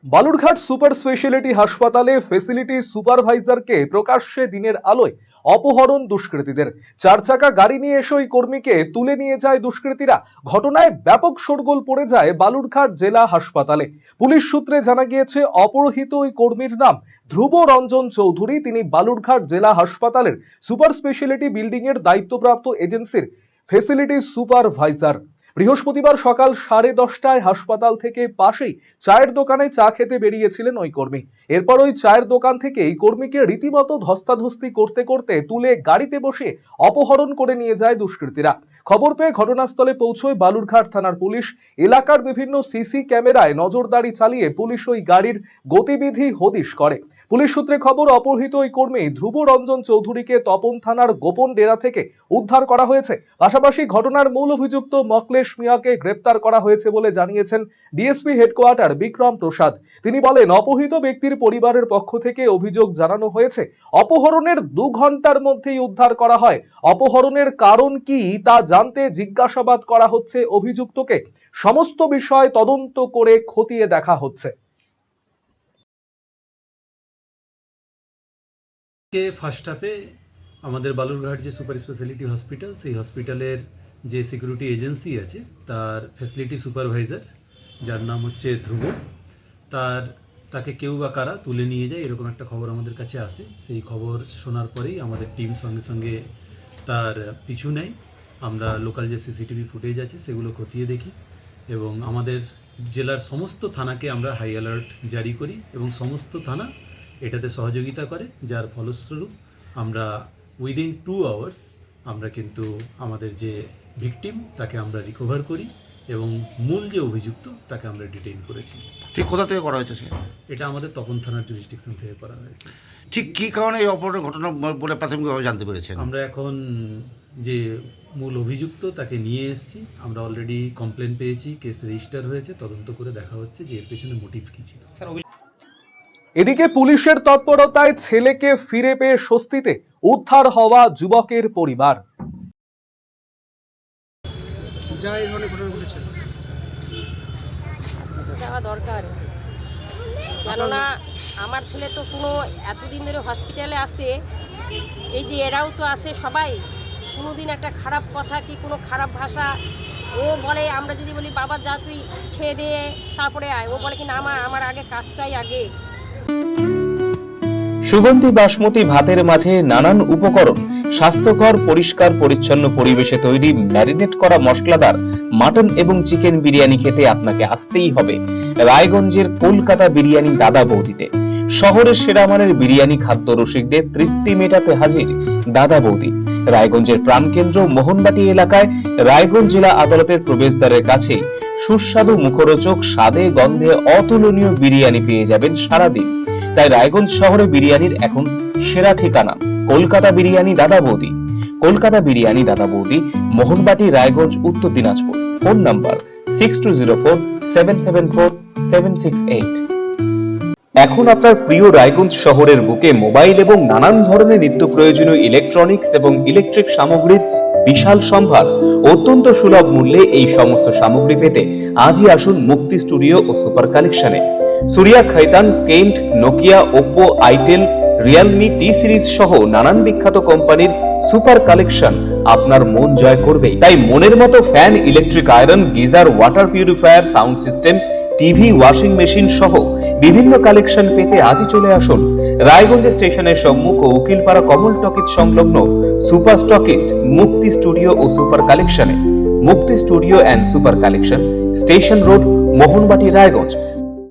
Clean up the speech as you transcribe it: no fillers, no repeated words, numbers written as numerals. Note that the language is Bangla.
বালুরঘাট সুপার স্পেশালিটি হাসপাতালে ফেসিলিটি সুপারভাইজারকে প্রকাশ্যে দিনের আলোয় অপহরণ দুষ্কৃতীদের। চার চাকা গাড়ি নিয়ে এসে ওই কর্মীকে তুলে নিয়ে যায় দুষ্কৃতীরা। ঘটনায় ব্যাপক শোরগোল পড়ে যায় বালুরঘাট জেলা হাসপাতালে। পুলিশ সূত্রে জানা গিয়েছে, অপহৃত ওই কর্মীর নাম ধ্রুব রঞ্জন চৌধুরী। তিনি বালুরঘাট জেলা হাসপাতালের সুপার স্পেশালিটি বিল্ডিং এর দায়িত্বপ্রাপ্ত এজেন্সির ফেসিলিটি সুপারভাইজার। বৃহস্পতিবার সকাল 10:30টায় হাসপাতাল থেকে পাশেই চায়ের দোকানে চা খেতে বেরিয়েছিলেন ওই কর্মী। এরপর ওই চায়ের দোকান থেকে এই কর্মীকে রীতিমতো ধস্তাধস্তি করতে করতে তুলে গাড়িতে বসে অপহরণ করে নিয়ে যায় দুষ্কৃতীরা। খবর পেয়ে ঘটনাস্থলে পৌঁছয় বালুরঘাট থানার পুলিশ। এলাকার বিভিন্ন সিসি ক্যামেরায় নজরদারি চালিয়ে পুলিশ ওই গাড়ির গতিবিধি হদিশ করে। পুলিশ সূত্রে খবর, অপহৃত ওই কর্মী ধ্রুব রঞ্জন চৌধুরীকে তপন থানার গোপন ডেরা থেকে উদ্ধার করা হয়েছে। পাশাপাশি ঘটনার মূল অভিযুক্ত মকলেশ মিয়াকে গ্রেপ্তার করা হয়েছে বলে জানিয়েছেন ডিএসপি হেডকোয়ার্টার বিক্রম প্রসাদ। তিনি বলেন, অপহৃত ব্যক্তির পরিবারের পক্ষ থেকে অভিযোগ জানানো হয়েছে। অপহরণের 2 ঘন্টার মধ্যেই উদ্ধার করা হয়। অপহরণের কারণ কি তা জানতে জিজ্ঞাসাবাদ করা হচ্ছে অভিযুক্তকে। সমস্ত বিষয় তদন্ত করে খতিয়ে দেখা হচ্ছে। ফার্স্ট হাফে আমাদের বালুরঘাট যে সুপার স্পেশালিটি হসপিটাল, সেই হসপিটালের যে সিকিউরিটি এজেন্সি আছে তার ফ্যাসিলিটি সুপারভাইজার, যার নাম হচ্ছে ধ্রুব, তাকে কেউ বা কারা তুলে নিয়ে যায় এরকম একটা খবর আমাদের কাছে আসে। সেই খবর শোনার পরেই আমাদের টিম সঙ্গে সঙ্গে তার পিছু নেয়। আমরা লোকাল যে সিসিটিভি ফুটেজ আছে সেগুলো খতিয়ে দেখি এবং আমাদের জেলার সমস্ত থানাকে আমরা হাই অ্যালার্ট জারি করি এবং সমস্ত থানা এটাতে সহযোগিতা করে, যার ফলস্বরূপ আমরা উইদিন 2 আওয়ার্স আমরা কিন্তু আমাদের যে ভিকটিম তাকে আমরা রিকভার করি এবং মূল যে অভিযুক্ত তাকে আমরা ডিটেইন করেছি। ঠিক কোথা থেকে করা হয়েছে? এটা আমাদের তপন থানার জুরিসডিকশন থেকে করা হয়েছে। ঠিক কী কারণে এই অপহরণের ঘটনা বলে প্রাথমিকভাবে জানতে পেরেছেন? আমরা এখন যে মূল অভিযুক্ত তাকে নিয়ে এসেছি। আমরা অলরেডি কমপ্লেন পেয়েছি, কেস রেজিস্টার হয়েছে, তদন্ত করে দেখা হচ্ছে যে এর পেছনে মোটিভ কী ছিল। এদিকে পুলিশের তৎপরতায় ছেলেকে ফিরে পেয়ে স্বস্তিতে উদ্ধার হওয়া যুবকের পরিবার। যাওয়া দরকার, কেননা আমার ছেলে তো কোনো এতদিন ধরে হসপিটালে আসে, এই যে এরাও তো আসে, সবাই কোনোদিন একটা খারাপ কথা কি কোনো খারাপ ভাষা ও বলে। আমরা যদি বলি বাবা যা তুই খেয়ে দিয়ে তারপরে আয়, ও বলে কি না আমার আগে কাজটাই আগে। সুগন্ধি বাসমতি ভাতের মাঝে নানান উপকরণ, স্বাস্থ্যকর পরিষ্কার পরিচ্ছন্ন পরিবেশে তৈরি ম্যারিনেট করা মশলাদার মাটন এবং চিকেন বিরিয়ানি খেতে আপনাকে আসতেই হবে রায়গঞ্জের কলকাতা বিরিয়ানি দাদা বৌদিতে। শহরের সেরা মানের বিরিয়ানি খাদ্য রসিকদের তৃপ্তি মেটাতে হাজির দাদা বৌদি। রায়গঞ্জের প্রাণকেন্দ্র মোহনবাটি এলাকায় রায়গঞ্জ জেলা আদালতের প্রবেশদ্বারের কাছে সুস্বাদু মুখরোচক স্বাদে গন্ধে অতুলনীয় বিরিয়ানি পেয়ে যাবেন সারাদিন। তাই রায়গঞ্জ শহরে বিরিয়ানির এখন সেরা ঠিকানা কলকাতা বিরিয়ানি দাদা বৌদি। কলকাতা বিরিয়ানি দাদা বৌদি, মোহনবাটি, রায়গঞ্জ, উত্তর দিনাজপুর। Phone number 6204774768। এখন আপনার প্রিয় রায়গঞ্জ শহরের বুকে মোবাইল এবং নানান ধরনের নিত্য প্রয়োজনীয় ইলেকট্রনিক্স এবং ইলেকট্রিক সামগ্রীর বিশাল সম্ভার। অত্যন্ত সুলভ মূল্যে এই সমস্ত সামগ্রী পেতে আজই আসুন মুক্তি স্টুডিও ও সুপার কালেকশনে। Surya, Khaitan, Kent, Nokia, Oppo, itel, Realme, T Series সহ নানান বিখ্যাত কোম্পানির সুপার কালেকশন আপনার মন জয় করবে। তাই মনের মতো fan, electric iron, geyser, water purifier, sound system, TV, washing machine সহ বিভিন্ন কালেকশন পেতে আজই চলে আসুন রায়গঞ্জ স্টেশনের সম্মুখ ও উকিলপাড়া কমল টকিজ সংলগ্ন সুপার স্টকিস্ট মুক্তি স্টুডিও ও সুপার কালেকশনে। মুক্তি studio and super collection, station road, Mohanbati, Raiganj.